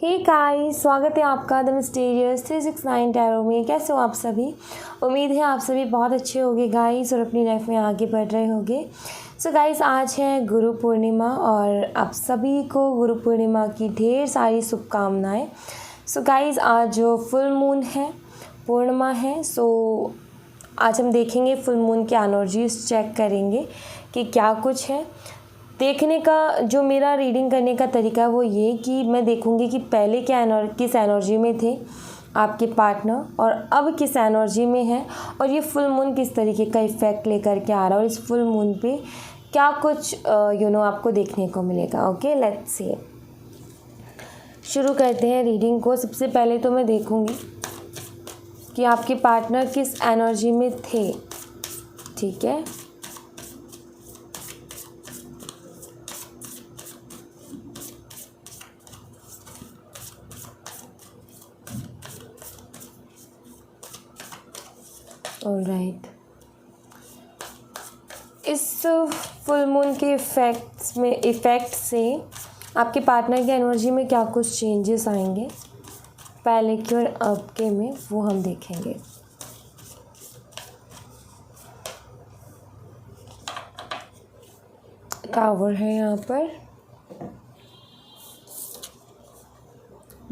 Hey guys, स्वागत है आपका द मिस्टीरियस 369 टैरो में। कैसे हो आप सभी? उम्मीद है आप सभी बहुत अच्छे होंगे गाइस और अपनी लाइफ में आगे बढ़ रहे होंगे। सो गाइस, आज है गुरु पूर्णिमा और आप सभी को गुरु पूर्णिमा की ढेर सारी शुभकामनाएं। सो गाइस, आज जो फुल मून है, पूर्णिमा है, सो आज हम देखेंगे फुल मून की एनर्जीज चेक करेंगे कि क्या कुछ है। देखने का जो मेरा रीडिंग करने का तरीका है वो ये कि मैं देखूंगी कि पहले किस एनर्जी में थे आपके पार्टनर और अब किस एनर्जी में है, और ये फुल मून किस तरीके का इफ़ेक्ट लेकर के आ रहा है और इस फुल मून पे क्या कुछ आपको देखने को मिलेगा। Okay, let's see. शुरू करते हैं रीडिंग को। सबसे पहले तो मैं देखूंगी कि आपके पार्टनर किस एनर्जी में थे। ठीक है, ऑलराइट। इस फुल मून के इफ़ेक्ट से आपके पार्टनर की एनर्जी में क्या कुछ चेंजेस आएंगे पहले की और अब के में, वो हम देखेंगे। टावर है यहाँ पर,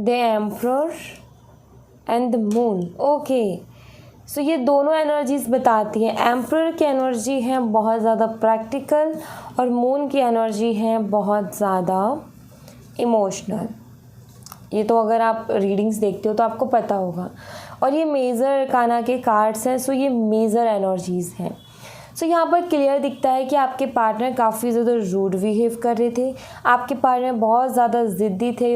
the emperor and the moon. Okay, so ये दोनों एनर्जीज बताती हैं। एम्परर की एनर्जी है बहुत ज़्यादा प्रैक्टिकल और मून की एनर्जी है बहुत ज़्यादा इमोशनल। ये तो अगर आप रीडिंग्स देखते हो तो आपको पता होगा। और ये मेजर अरकाना के कार्ड्स हैं, सो ये मेजर एनर्जीज़ हैं। सो यहाँ पर क्लियर दिखता है कि आपके पार्टनर काफ़ी ज़्यादा रूड बिहेव कर रहे थे। आपके पार्टनर बहुत ज़्यादा ज़िद्दी थे,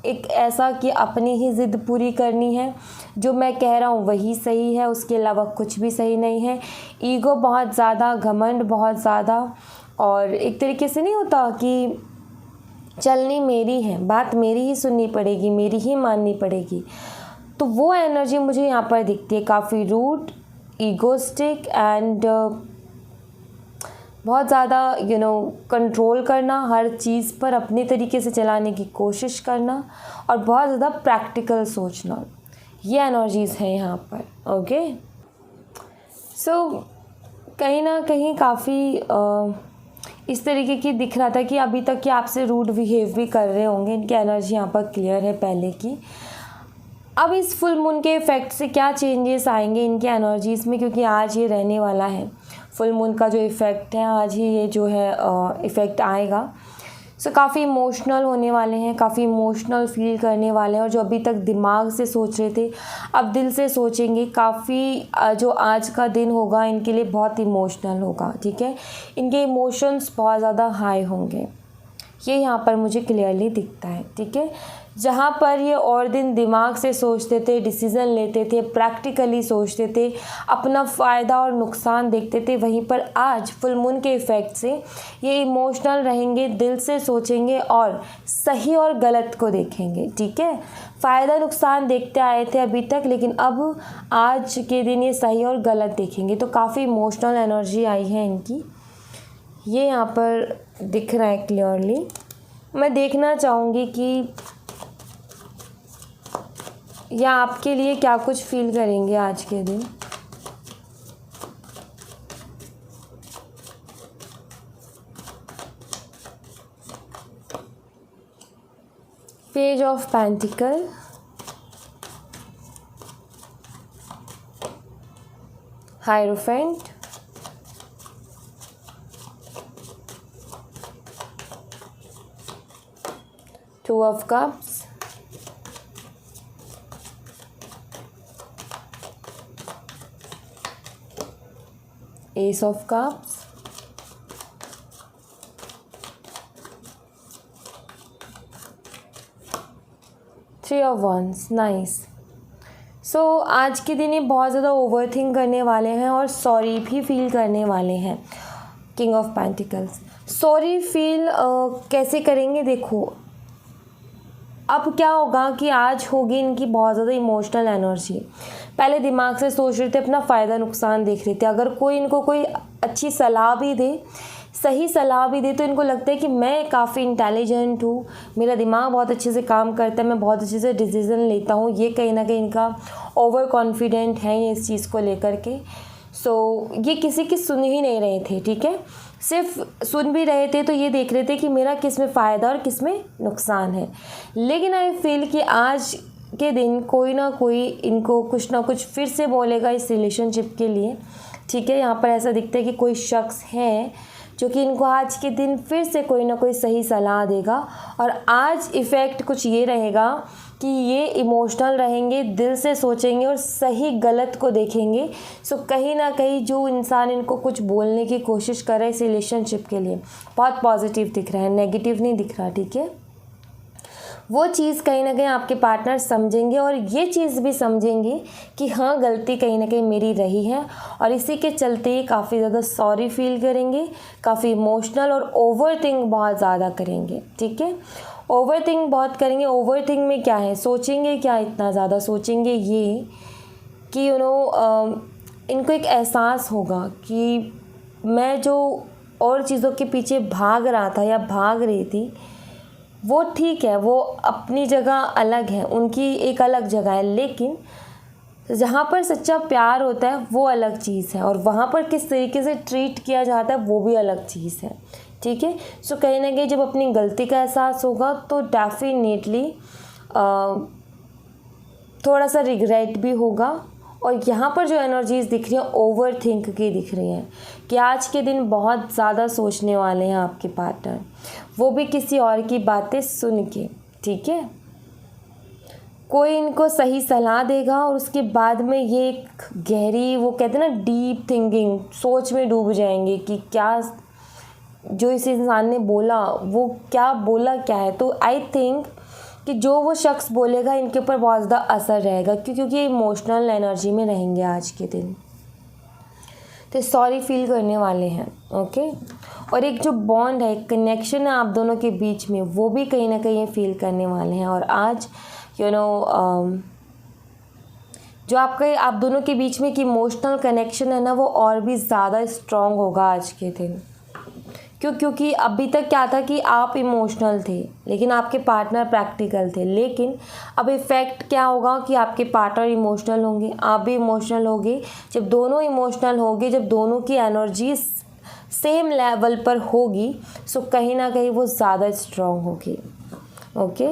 एक ऐसा कि अपनी ही ज़िद पूरी करनी है, जो मैं कह रहा हूँ वही सही है, उसके अलावा कुछ भी सही नहीं है। ईगो बहुत ज़्यादा, घमंड बहुत ज़्यादा, और एक तरीके से नहीं होता कि चलनी मेरी है, बात मेरी ही सुननी पड़ेगी, मेरी ही माननी पड़ेगी। तो वो एनर्जी मुझे यहाँ पर दिखती है, काफ़ी रूड, ईगोस्टिक एंड बहुत ज़्यादा कंट्रोल करना, हर चीज़ पर अपने तरीके से चलाने की कोशिश करना और बहुत ज़्यादा प्रैक्टिकल सोचना। ये एनर्जीज़ हैं यहाँ पर। ओके, सो कहीं ना कहीं काफ़ी इस तरीके की दिख रहा था कि अभी तक कि आपसे रूड बिहेव भी कर रहे होंगे। इनकी एनर्जी यहाँ पर क्लियर है पहले की। अब इस फुल मून के इफ़ेक्ट से क्या चेंजेस आएंगे इनकी एनर्जीज़ में, क्योंकि आज ये रहने वाला है फुल मून का जो इफ़ेक्ट है, आज ही ये जो है इफ़ेक्ट आएगा। सो काफ़ी इमोशनल होने वाले हैं, काफ़ी इमोशनल फील करने वाले हैं, और जो अभी तक दिमाग से सोच रहे थे अब दिल से सोचेंगे। काफ़ी जो आज का दिन होगा इनके लिए बहुत इमोशनल होगा। ठीक है, इनके इमोशंस बहुत ज़्यादा हाई होंगे, ये यहाँ पर मुझे क्लियरली दिखता है। ठीक है, जहाँ पर ये और दिन दिमाग से सोचते थे, डिसीज़न लेते थे, प्रैक्टिकली सोचते थे, अपना फ़ायदा और नुकसान देखते थे, वहीं पर आज फुल मून के इफ़ेक्ट से ये इमोशनल रहेंगे, दिल से सोचेंगे और सही और गलत को देखेंगे। ठीक है, फ़ायदा नुकसान देखते आए थे अभी तक, लेकिन अब आज के दिन ये सही और गलत देखेंगे। तो काफ़ी इमोशनल एनर्जी आई है इनकी, ये यहाँ पर दिख रहा है क्लियरली। मैं देखना चाहूँगी कि या आपके लिए क्या कुछ फील करेंगे आज के दिन। Page of pentacles, hierophant, two of cups, Ace of Cups, Three of Wands। Nice. So आज के दिन ये बहुत ज़्यादा ओवरथिंक करने वाले हैं और सॉरी भी फील करने वाले हैं। King of pentacles, sorry feel कैसे करेंगे? देखो, अब क्या होगा कि आज होगी इनकी बहुत ज़्यादा इमोशनल एनर्जी। पहले दिमाग से सोच रहे थे, अपना फ़ायदा नुकसान देख रहे थे। अगर कोई इनको कोई अच्छी सलाह भी दे सही सलाह भी दे तो इनको लगता है कि मैं काफ़ी इंटेलिजेंट हूँ, मेरा दिमाग बहुत अच्छे से काम करता है, मैं बहुत अच्छे से डिसीज़न लेता हूँ। ये कहीं ना कहीं इनका ओवर कॉन्फिडेंट है ये इस चीज़ को लेकर के। सो ये किसी की सुन ही नहीं रहे थे, ठीक है। सिर्फ सुन भी रहे थे तो ये देख रहे थे कि मेरा किस में फ़ायदा और किस में नुकसान है। लेकिन आई फील कि आज के दिन कोई ना कोई इनको कुछ ना कुछ फिर से बोलेगा इस रिलेशनशिप के लिए, ठीक है। यहाँ पर ऐसा दिखता है कि कोई शख्स है जो कि इनको आज के दिन फिर से कोई ना कोई सही सलाह देगा। और आज इफ़ेक्ट कुछ ये रहेगा कि ये इमोशनल रहेंगे, दिल से सोचेंगे और सही गलत को देखेंगे। सो कहीं ना कहीं जो इंसान इनको कुछ बोलने की कोशिश कर रहा है इस रिलेशनशिप के लिए, बहुत पॉजिटिव दिख रहा है, नेगेटिव नहीं दिख रहा, ठीक है। वो चीज़ कहीं ना कहीं आपके पार्टनर समझेंगे और ये चीज़ भी समझेंगे कि हाँ, गलती कहीं ना कहीं मेरी रही है। और इसी के चलते ही काफ़ी ज़्यादा सॉरी फील करेंगे, काफ़ी इमोशनल और ओवर थिंक बहुत ज़्यादा करेंगे, ठीक है। ओवर थिंक बहुत करेंगे। ओवर थिंक में क्या है, सोचेंगे क्या, इतना ज़्यादा सोचेंगे ये कि इनको एक एहसास होगा कि मैं जो और चीज़ों के पीछे भाग रहा था या भाग रही थी वो ठीक है, वो अपनी जगह अलग है, उनकी एक अलग जगह है। लेकिन जहाँ पर सच्चा प्यार होता है वो अलग चीज़ है और वहाँ पर किस तरीके से ट्रीट किया जाता है वो भी अलग चीज़ है, ठीक है। सो कहीं ना कहीं जब अपनी गलती का एहसास होगा तो डेफिनेटली थोड़ा सा रिग्रेट भी होगा। और यहाँ पर जो एनर्जीज़ दिख रही हैं ओवर थिंक की दिख रही हैं कि आज के दिन बहुत ज़्यादा सोचने वाले हैं आपके पार्टनर, वो भी किसी और की बातें सुन के, ठीक है। कोई इनको सही सलाह देगा और उसके बाद में ये एक गहरी, वो कहते हैं ना डीप थिंकिंग, सोच में डूब जाएंगे कि क्या जो इस इंसान ने बोला वो क्या बोला क्या है। तो आई थिंक कि जो वो शख्स बोलेगा इनके ऊपर बहुत ज़्यादा असर रहेगा क्योंकि ये इमोशनल एनर्जी में रहेंगे आज के दिन। तो सॉरी फील करने वाले हैं, ओके। और एक जो बॉन्ड है, एक कनेक्शन है आप दोनों के बीच में, वो भी कहीं ना कहीं फील करने वाले हैं। और आज जो आप दोनों के बीच में एक इमोशनल कनेक्शन है ना, वो और भी ज़्यादा स्ट्रॉन्ग होगा आज के दिन। क्योंकि अभी तक क्या था कि आप इमोशनल थे लेकिन आपके पार्टनर प्रैक्टिकल थे। लेकिन अब इफ़ेक्ट क्या होगा कि आपके पार्टनर इमोशनल होंगे, आप भी इमोशनल होगे। जब दोनों इमोशनल होंगे, जब दोनों की एनर्जी सेम लेवल पर होगी, सो कहीं ना कहीं वो ज़्यादा स्ट्रॉन्ग होगी, ओके।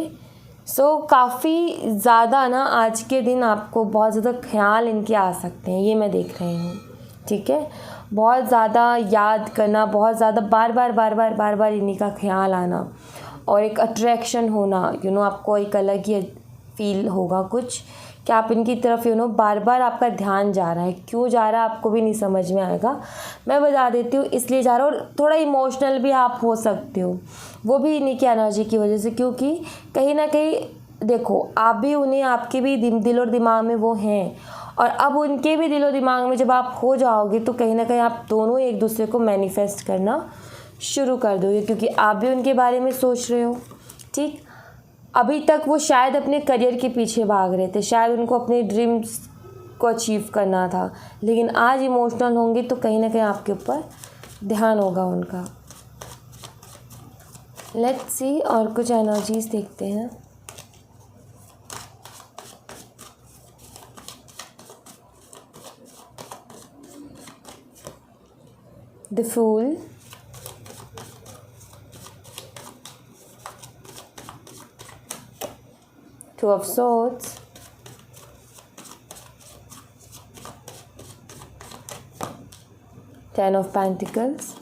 सो काफ़ी ज़्यादा ना आज के दिन आपको बहुत ज़्यादा ख्याल इनके आ सकते हैं, ये मैं देख रही हूँ, ठीक है। बहुत ज़्यादा याद करना, बहुत ज़्यादा बार बार इन्हीं का ख्याल आना और एक अट्रैक्शन होना, आपको एक अलग ही फील होगा कुछ कि आप इनकी तरफ बार बार आपका ध्यान जा रहा है। क्यों जा रहा है आपको भी नहीं समझ में आएगा, मैं बता देती हूँ। इसलिए जा रहा है। और थोड़ा इमोशनल भी आप हो सकते हो, वो भी इन्हीं की एनर्जी की वजह से, क्योंकि कहीं ना कहीं देखो आप भी उन्हें, आपके भी दिल और दिमाग में वो हैं और अब उनके भी दिलो दिमाग में जब आप हो जाओगे तो कहीं ना कहीं आप दोनों एक दूसरे को मैनिफेस्ट करना शुरू कर दोगे क्योंकि आप भी उनके बारे में सोच रहे हो, ठीक। अभी तक वो शायद अपने करियर के पीछे भाग रहे थे, शायद उनको अपने ड्रीम्स को अचीव करना था, लेकिन आज इमोशनल होंगे तो कहीं ना कहीं आपके ऊपर ध्यान होगा उनका। लेट्स सी और कुछ एनर्जीज देखते हैं। The Fool, Two of Swords, Ten of Pentacles,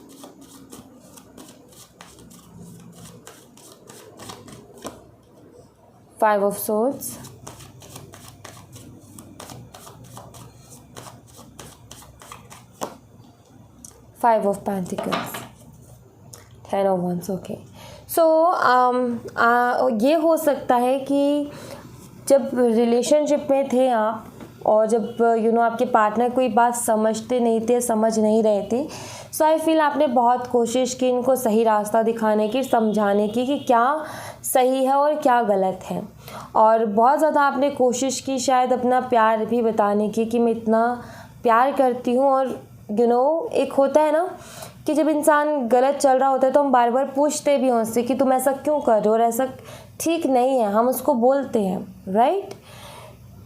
Five of Swords, Five of Pentacles, Ten of Wands, okay. So ये हो सकता है कि जब रिलेशनशिप में थे आप और जब आपके पार्टनर कोई बात समझते नहीं थे, समझ नहीं रहे थे, सो आई फील आपने बहुत कोशिश की इनको सही रास्ता दिखाने की, समझाने की कि क्या सही है और क्या गलत है। और बहुत ज़्यादा आपने कोशिश की शायद अपना प्यार भी बताने की कि मैं इतना प्यार करती हूँ। और एक होता है ना कि जब इंसान गलत चल रहा होता है तो हम बार बार पूछते भी हैं उससे कि तुम ऐसा क्यों कर रहे हो और ऐसा ठीक नहीं है, हम उसको बोलते हैं, राइट।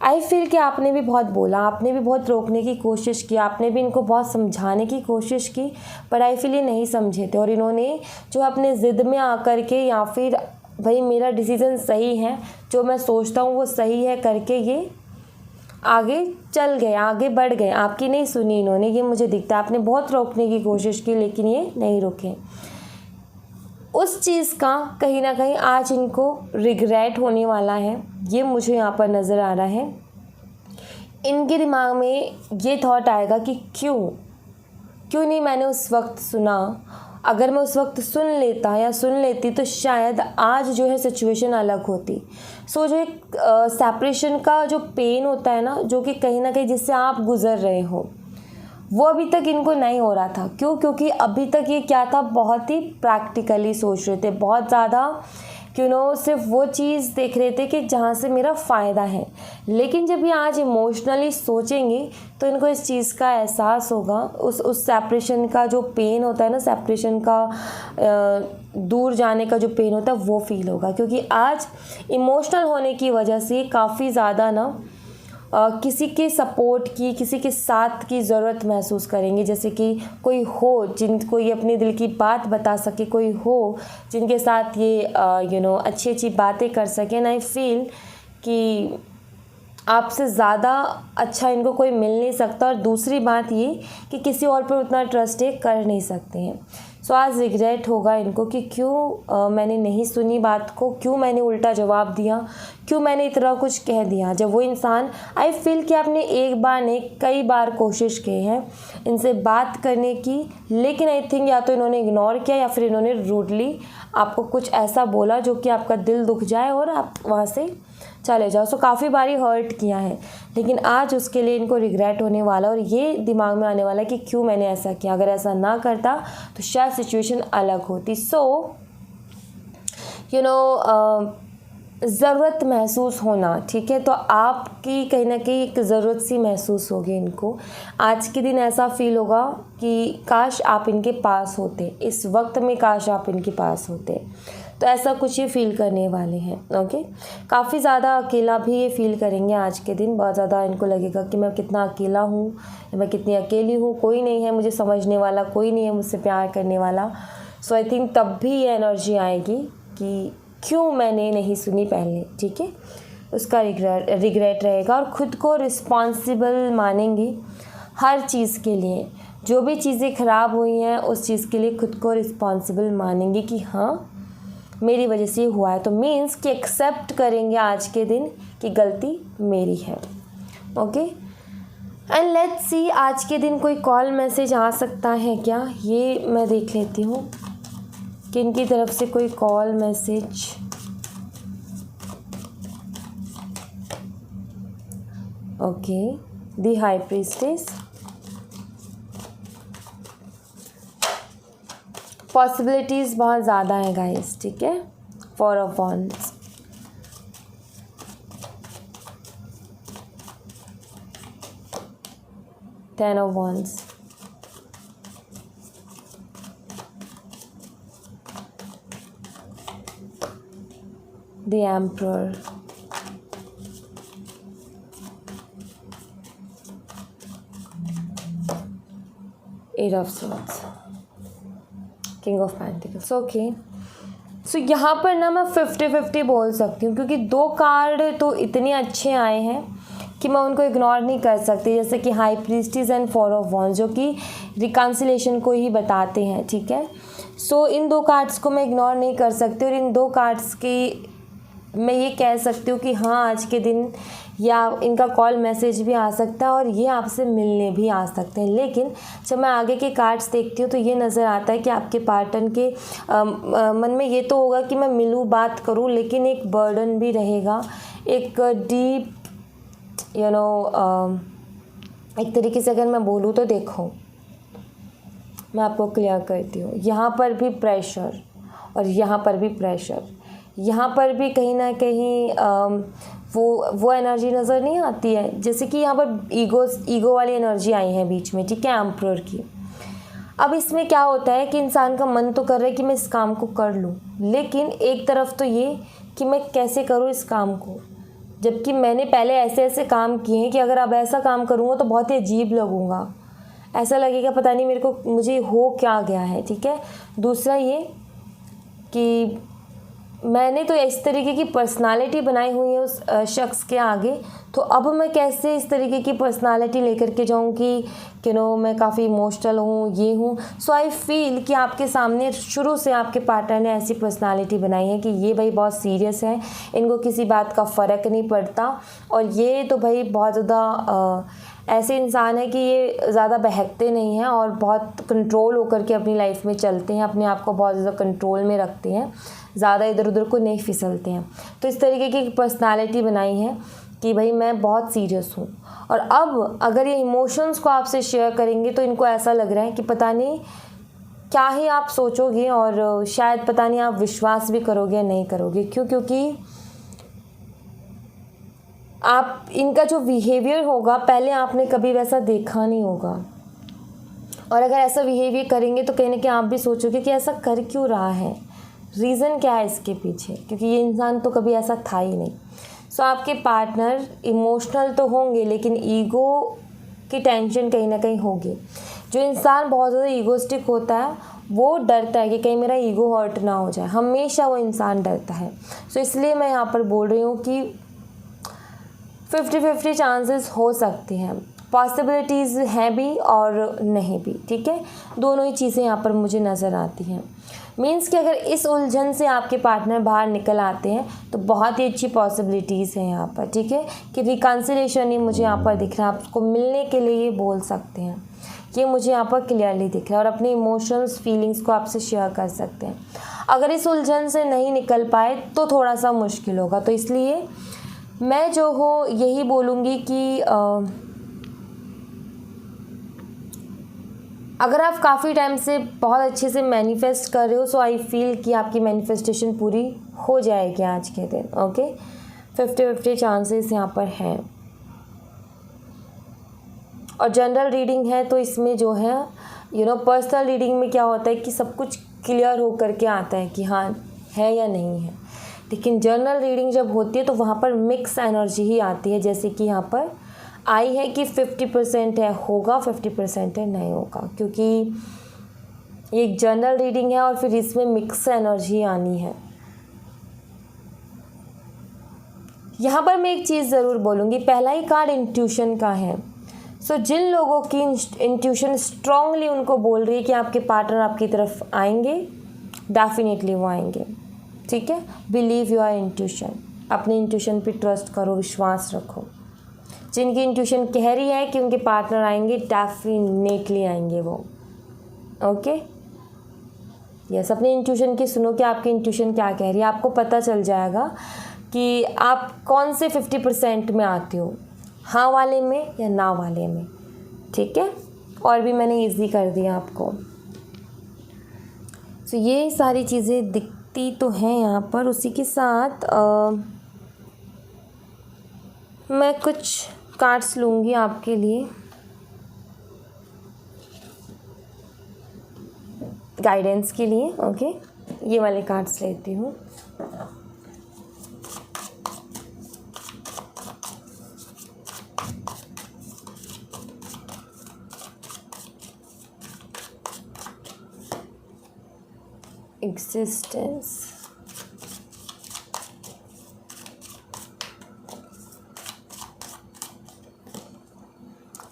आई फील कि आपने भी बहुत बोला, आपने भी बहुत रोकने की कोशिश की, आपने भी इनको बहुत समझाने की कोशिश की, पर आई फील ये नहीं समझे थे और इन्होंने जो अपने ज़िद में आकर के या फिर भाई मेरा डिसीज़न सही है, जो मैं सोचता हूँ वो सही है करके ये आगे चल गए, आगे बढ़ गए। आपकी नहीं सुनी इन्होंने, ये मुझे दिखता है। आपने बहुत रोकने की कोशिश की लेकिन ये नहीं रुके। उस चीज़ का कहीं ना कहीं आज इनको रिग्रेट होने वाला है, ये मुझे यहाँ पर नज़र आ रहा है। इनके दिमाग में ये थॉट आएगा कि क्यों नहीं मैंने उस वक्त सुना। अगर मैं उस वक्त सुन लेता या सुन लेती तो शायद आज जो है सिचुएशन अलग होती। सो जो एक सेपरेशन का जो पेन होता है ना, जो कि कहीं ना कहीं जिससे आप गुज़र रहे हो, वो अभी तक इनको नहीं हो रहा था। क्योंकि अभी तक ये क्या था, बहुत ही प्रैक्टिकली सोच रहे थे, बहुत ज़्यादा सिर्फ वो चीज़ देख रहे थे कि जहाँ से मेरा फ़ायदा है। लेकिन जब ये आज इमोशनली सोचेंगे तो इनको इस चीज़ का एहसास होगा, उस सेपरेशन का जो पेन होता है ना, सेपरेशन का दूर जाने का जो पेन होता है वो फील होगा। क्योंकि आज इमोशनल होने की वजह से काफ़ी ज़्यादा ना किसी के सपोर्ट की, किसी के साथ की ज़रूरत महसूस करेंगे। जैसे कि कोई हो जिनको ये अपने दिल की बात बता सके, कोई हो जिनके साथ ये अच्छी अच्छी बातें कर सकें। एंड आई फील कि आपसे ज़्यादा अच्छा इनको कोई मिल नहीं सकता। और दूसरी बात ये कि किसी और पर उतना ट्रस्ट ये कर नहीं सकते हैं। सो आज रिग्रेट होगा इनको कि क्यों मैंने नहीं सुनी बात को, क्यों मैंने उल्टा जवाब दिया, क्यों मैंने इतना कुछ कह दिया। जब वो इंसान, आई फील कि आपने एक बार नहीं कई बार कोशिश की है इनसे बात करने की, लेकिन आई थिंक या तो इन्होंने इग्नोर किया या फिर इन्होंने रूडली आपको कुछ ऐसा बोला जो कि आपका दिल दुख जाए और आप वहाँ से चले जाओ। सो काफ़ी बारी हर्ट किया है, लेकिन आज उसके लिए इनको रिग्रेट होने वाला और ये दिमाग में आने वाला कि क्यों मैंने ऐसा किया। अगर ऐसा ना करता तो शायद सिचुएशन अलग होती। सो ज़रूरत महसूस होना, ठीक है, तो आपकी कहीं ना कहीं एक ज़रूरत सी महसूस होगी इनको। आज के दिन ऐसा फील होगा कि काश आप इनके पास होते, इस वक्त में काश आप इनके पास होते। तो ऐसा कुछ ये फील करने वाले हैं। ओके, काफ़ी ज़्यादा अकेला भी ये फील करेंगे आज के दिन। बहुत ज़्यादा इनको लगेगा कि मैं कितना अकेला हूँ, मैं कितनी अकेली हूँ, कोई नहीं है मुझे समझने वाला, कोई नहीं है मुझसे प्यार करने वाला। सो आई थिंक तब भी ये एनर्जी आएगी कि क्यों मैंने नहीं सुनी पहले, ठीक है। उसका रिग्रेट रहेगा और ख़ुद को रिस्पॉन्सिबल मानेंगी हर चीज़ के लिए। जो भी चीज़ें ख़राब हुई हैं उस चीज़ के लिए खुद को रिस्पॉन्सिबल मानेंगे कि हाँ मेरी वजह से हुआ है। तो मीन्स कि एक्सेप्ट करेंगे आज के दिन कि गलती मेरी है। ओके, एंड लेट्स सी आज के दिन कोई कॉल मैसेज आ सकता है क्या, ये मैं देख लेती हूँ कि इनकी तरफ से कोई call message. Okay, the high priestess, possibilities बहुत ज़्यादा है गाइस, ठीक है। 4 of Wands, Ten of Wands, the Emperor, Eight of Swords, King of Pentacles। Okay, so यहाँ पर ना मैं 50-50 बोल सकती हूँ, क्योंकि 2 कार्ड तो इतने अच्छे आए हैं कि मैं उनको इग्नोर नहीं कर सकती। जैसे कि high priestess and 4 of Wands जो कि रिकन्सिलेशन को ही बताते हैं, ठीक है। सो इन 2 कार्ड्स को मैं इग्नोर नहीं कर सकती और इन 2 कार्ड्स की मैं ये कह सकती हूँ कि हाँ आज के दिन या इनका कॉल मैसेज भी आ सकता है और ये आपसे मिलने भी आ सकते हैं। लेकिन जब मैं आगे के कार्ड्स देखती हूँ तो ये नज़र आता है कि आपके पार्टनर के मन में ये तो होगा कि मैं मिलूँ, बात करूँ, लेकिन एक बर्डन भी रहेगा, एक डीप एक तरीके से अगर मैं बोलूँ तो देखो मैं आपको क्लियर करती हूँ, यहाँ पर भी प्रेशर और यहाँ पर भी प्रेशर, यहाँ पर भी कहीं ना कहीं वो एनर्जी नज़र नहीं आती है। जैसे कि यहाँ पर ईगो वाली एनर्जी आई है बीच में, ठीक है, एम्परर की। अब इसमें क्या होता है कि इंसान का मन तो कर रहा है कि मैं इस काम को कर लूँ, लेकिन एक तरफ तो ये कि मैं कैसे करूँ इस काम को, जबकि मैंने पहले ऐसे ऐसे काम किए हैं कि अगर अब ऐसा काम करूँगा तो बहुत ही अजीब लगूँगा, ऐसा लगेगा पता नहीं मुझे हो क्या गया है। ठीक है। दूसरा ये कि मैंने तो इस तरीके की पर्सनालिटी बनाई हुई है उस शख्स के आगे, तो अब मैं कैसे इस तरीके की पर्सनालिटी लेकर के जाऊँ कि मैं काफ़ी इमोशनल हूँ, ये हूँ। सो आई फील कि आपके सामने शुरू से आपके पार्टनर ने ऐसी पर्सनालिटी बनाई है कि ये भाई बहुत सीरियस है, इनको किसी बात का फ़र्क नहीं पड़ता, और ये तो भाई बहुत ज़्यादा ऐसे इंसान है कि ये ज़्यादा बहकते नहीं हैं और बहुत कंट्रोल होकर के अपनी लाइफ में चलते हैं, अपने आप को बहुत ज़्यादा कंट्रोल में रखते हैं, ज़्यादा इधर उधर को नहीं फिसलते हैं। तो इस तरीके की पर्सनालिटी बनाई है कि भाई मैं बहुत सीरियस हूँ। और अब अगर ये इमोशंस को आपसे शेयर करेंगे तो इनको ऐसा लग रहा है कि पता नहीं क्या ही आप सोचोगे, और शायद पता नहीं आप विश्वास भी करोगे या नहीं करोगे। क्योंकि आप इनका जो बिहेवियर होगा पहले आपने कभी वैसा देखा नहीं होगा, और अगर ऐसा बिहेवियर करेंगे तो कहीं ना कहीं आप भी सोचोगे कि ऐसा कर क्यों रहा है, रीज़न क्या है इसके पीछे, क्योंकि ये इंसान तो कभी ऐसा था ही नहीं। सो आपके पार्टनर इमोशनल तो होंगे लेकिन ईगो की टेंशन कहीं ना कहीं होगी। जो इंसान बहुत ज़्यादा ईगोस्टिक होता है वो डरता है कि कहीं मेरा ईगो हर्ट ना हो जाए, हमेशा वो इंसान डरता है। सो इसलिए मैं यहाँ पर बोल रही हूँ कि 50-50 चांसेस हो सकते हैं, पॉसिबिलिटीज़ हैं भी और नहीं भी। ठीक है, दोनों ही चीज़ें यहाँ पर मुझे नज़र आती हैं। मीन्स कि अगर इस उलझन से आपके पार्टनर बाहर निकल आते हैं तो बहुत ही अच्छी पॉसिबिलिटीज़ हैं यहाँ पर। ठीक है, कि रिकन्सिलिएशन ही मुझे यहाँ पर दिख रहा है, आपको मिलने के लिए ये बोल सकते हैं, ये मुझे यहाँ पर क्लियरली दिख रहा है, और अपने इमोशंस फीलिंग्स को आपसे शेयर कर सकते हैं। अगर इस उलझन से नहीं निकल पाए तो थोड़ा सा मुश्किल होगा। तो इसलिए मैं जो हो यही बोलूँगी कि अगर आप काफ़ी टाइम से बहुत अच्छे से मैनिफेस्ट कर रहे हो, सो आई फील कि आपकी मैनिफेस्टेशन पूरी हो जाएगी आज के दिन। ओके, 50-50 चांसेस यहाँ पर हैं। और जनरल रीडिंग है तो इसमें जो है पर्सनल रीडिंग में क्या होता है कि सब कुछ क्लियर हो करके आता है कि हाँ है या नहीं है, लेकिन जनरल रीडिंग जब होती है तो वहाँ पर मिक्स एनर्जी ही आती है। जैसे कि यहाँ पर आई है कि 50% है होगा, 50% है नहीं होगा, क्योंकि ये एक जनरल रीडिंग है और फिर इसमें मिक्स एनर्जी आनी है। यहाँ पर मैं एक चीज़ ज़रूर बोलूँगी, पहला ही कार्ड इंट्यूशन का है। सो जिन लोगों की इंट्यूशन स्ट्रांगली उनको बोल रही है कि आपके पार्टनर आपकी तरफ आएंगे, डेफिनेटली वो आएंगे। ठीक है, बिलीव योर इंट्यूशन, अपने इंट्यूशन पे ट्रस्ट करो, विश्वास रखो। जिनकी इंट्यूशन कह रही है कि उनके पार्टनर आएंगे, डेफिनेटली आएंगे वो। ओके, यस, अपनी इंट्यूशन की सुनो कि आपकी इंट्यूशन क्या कह रही है, आपको पता चल जाएगा कि आप कौन से 50% में आते हो, हाँ वाले में या ना वाले में। ठीक है, और भी मैंने इजी कर दिया आपको। तो ये सारी चीज़ें दिखती तो हैं यहाँ पर। उसी के साथ मैं कुछ कार्ड्स लूँगी आपके लिए गाइडेंस के लिए। ओके, ये वाले कार्ड्स लेती हूँ। Existence,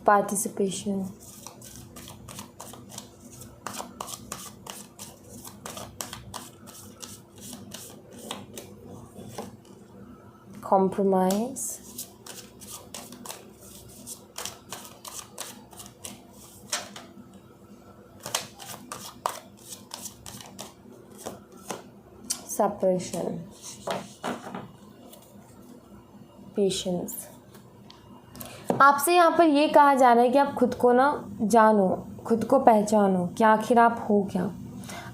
participation, compromise, separation, patience. आपसे यहाँ पर ये कहा जा रहा है कि आप खुद को ना जानो, खुद को पहचानो कि आखिर आप हो क्या,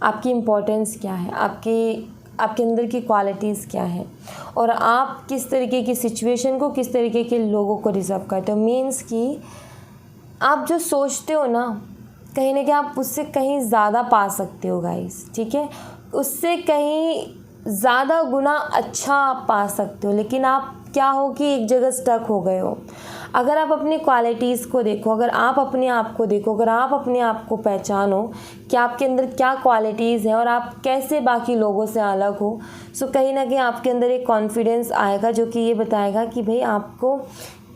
आपकी इम्पोर्टेंस क्या है, आपके अंदर की क्वालिटीज़ क्या है, और आप किस तरीके की सिचुएशन को, किस तरीके के लोगों को रिजर्व करते हो। मीन्स कि आप जो सोचते हो ना कहीं ना कहीं आप उससे कहीं ज़्यादा पा सकते हो गाइस, ठीक है, उससे कहीं ज़्यादा गुना अच्छा आप पा सकते हो। लेकिन आप क्या हो कि एक जगह स्टक हो गए हो। अगर आप अपनी क्वालिटीज़ को देखो, अगर आप अपने आप को देखो, अगर आप अपने आप को पहचानो कि आपके अंदर क्या क्वालिटीज़ हैं और आप कैसे बाकी लोगों से अलग हो, सो कहीं ना कहीं आपके अंदर एक कॉन्फिडेंस आएगा जो कि ये बताएगा कि भाई आपको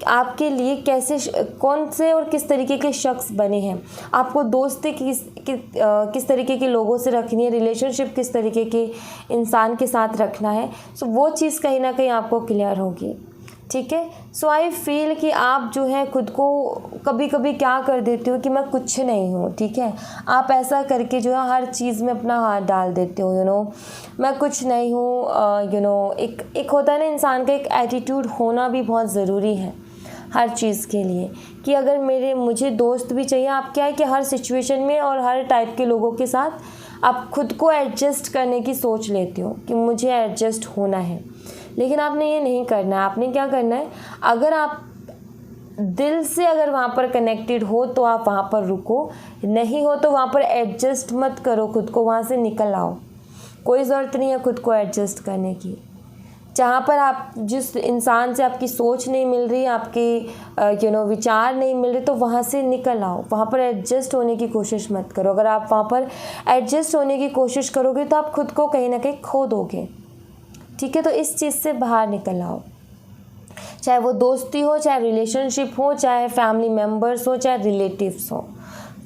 आपके लिए कैसे कौन से और किस तरीके के शख्स बने हैं, आपको दोस्ती किस तरीके के लोगों से रखनी है, रिलेशनशिप किस तरीके के इंसान के साथ रखना है। सो वो चीज़ कहीं ना कहीं आपको क्लियर होगी, ठीक है। सो आई फील कि आप जो है खुद को कभी कभी क्या कर देते हो कि मैं कुछ नहीं हूँ, ठीक है, आप ऐसा करके जो है हर चीज़ में अपना हाथ डाल देते हो, मैं कुछ नहीं हूँ। एक होता है ना इंसान का एक एटीट्यूड होना भी बहुत ज़रूरी है हर चीज़ के लिए, कि अगर मुझे दोस्त भी चाहिए। आप क्या है कि हर सिचुएशन में और हर टाइप के लोगों के साथ आप खुद को एडजस्ट करने की सोच लेते हो कि मुझे एडजस्ट होना है, लेकिन आपने ये नहीं करना है। आपने क्या करना है, अगर आप दिल से अगर वहाँ पर कनेक्टेड हो तो आप वहाँ पर रुको, नहीं हो तो वहाँ पर एडजस्ट मत करो खुद को, वहाँ से निकल आओ। कोई ज़रूरत नहीं है खुद को एडजस्ट करने की। जहाँ पर आप जिस इंसान से आपकी सोच नहीं मिल रही, आपके विचार नहीं मिल रहे, तो वहाँ से निकल आओ। वहाँ पर एडजस्ट होने की कोशिश मत करो। अगर आप वहाँ पर एडजस्ट होने की कोशिश करोगे तो आप खुद को कहीं ना कहीं खो दोगे, ठीक है। तो इस चीज़ से बाहर निकल आओ, चाहे वो दोस्ती हो, चाहे रिलेशनशिप हो, चाहे फैमिली मेम्बर्स हो, चाहे रिलेटिव्स हो।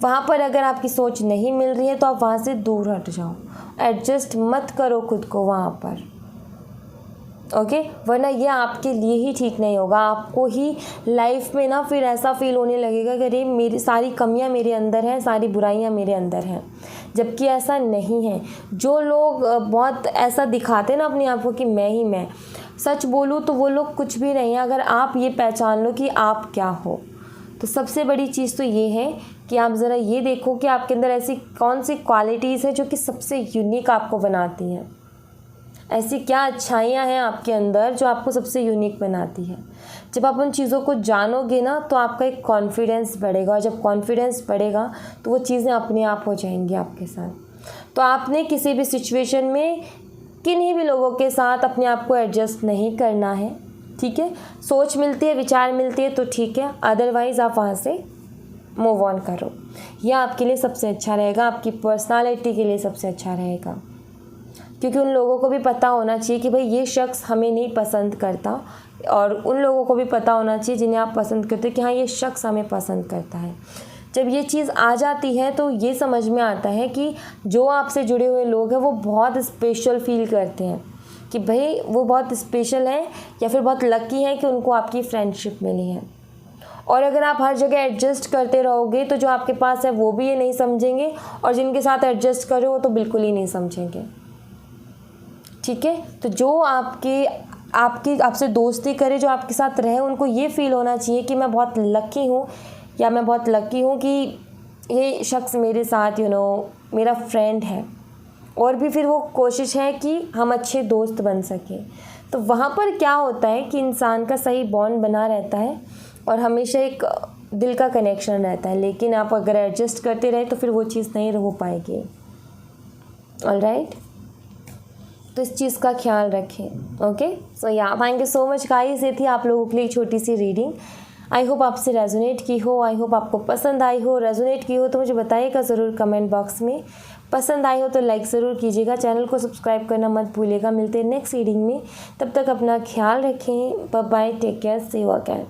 वहाँ पर अगर आपकी सोच नहीं मिल रही है तो आप वहाँ से दूर हट जाओ, एडजस्ट मत करो खुद को वहाँ पर, ओके। वरना ये आपके लिए ही ठीक नहीं होगा। आपको ही लाइफ में ना फिर ऐसा फील होने लगेगा कि अरे मेरी सारी कमियां मेरे अंदर हैं, सारी बुराइयां मेरे अंदर हैं, जबकि ऐसा नहीं है। जो लोग बहुत ऐसा दिखाते हैं ना अपने आप को कि मैं ही मैं, सच बोलूँ तो वो लोग कुछ भी नहीं है। अगर आप ये पहचान लो कि आप क्या हो, तो सबसे बड़ी चीज़ तो ये है कि आप ज़रा ये देखो कि आपके अंदर ऐसी कौन सी क्वालिटीज़ है जो कि सबसे यूनिक आपको बनाती हैं। ऐसी क्या अच्छाइयाँ हैं आपके अंदर जो आपको सबसे यूनिक बनाती है। जब आप उन चीज़ों को जानोगे ना तो आपका एक कॉन्फिडेंस बढ़ेगा, और जब कॉन्फिडेंस बढ़ेगा तो वो चीज़ें अपने आप हो जाएंगी आपके साथ। तो आपने किसी भी सिचुएशन में किन्हीं भी लोगों के साथ अपने आप को एडजस्ट नहीं करना है, ठीक है। सोच मिलती है, विचार मिलती है तो ठीक है, अदरवाइज़ आप वहाँ से मूव ऑन करो। यह आपके लिए सबसे अच्छा रहेगा, आपकी पर्सनालिटी के लिए सबसे अच्छा रहेगा। क्योंकि उन लोगों को भी पता होना चाहिए कि भाई ये शख्स हमें नहीं पसंद करता, और उन लोगों को भी पता होना चाहिए जिन्हें आप पसंद करते हो कि हाँ ये शख्स हमें पसंद करता है। जब ये चीज़ आ जाती है तो ये समझ में आता है कि जो आपसे जुड़े हुए लोग हैं वो बहुत स्पेशल फील करते हैं, कि भाई वो बहुत स्पेशल हैं या फिर बहुत लकी हैं कि उनको आपकी फ्रेंडशिप मिली है। और अगर आप हर जगह एडजस्ट करते रहोगे तो जो आपके पास है वो भी ये नहीं समझेंगे, और जिनके साथ एडजस्ट करो वो तो बिल्कुल ही नहीं समझेंगे, ठीक है। तो जो आपसे दोस्ती करे, जो आपके साथ रहे, उनको ये फील होना चाहिए कि मैं बहुत लकी हूँ, या मैं बहुत लकी हूँ कि ये शख्स मेरे साथ मेरा फ्रेंड है, और भी फिर वो कोशिश है कि हम अच्छे दोस्त बन सकें। तो वहाँ पर क्या होता है कि इंसान का सही बॉन्ड बना रहता है और हमेशा एक दिल का कनेक्शन रहता है। लेकिन आप अगर एडजस्ट करते रहे तो फिर वो चीज़ नहीं हो पाएगी, ऑलराइट। तो इस चीज़ का ख्याल रखें, ओके। सो या thank you so much guys. ये थी आप लोगों के लिए छोटी सी रीडिंग। आई होप आपसे रेजोनेट की हो, आई होप आपको पसंद आई हो। रेजोनेट की हो तो मुझे बताइएगा ज़रूर कमेंट बॉक्स में। पसंद आई हो तो लाइक ज़रूर कीजिएगा, चैनल को सब्सक्राइब करना मत भूलिएगा। मिलते हैं नेक्स्ट रीडिंग में, तब तक अपना ख्याल रखें। Bye bye, take care, see you again.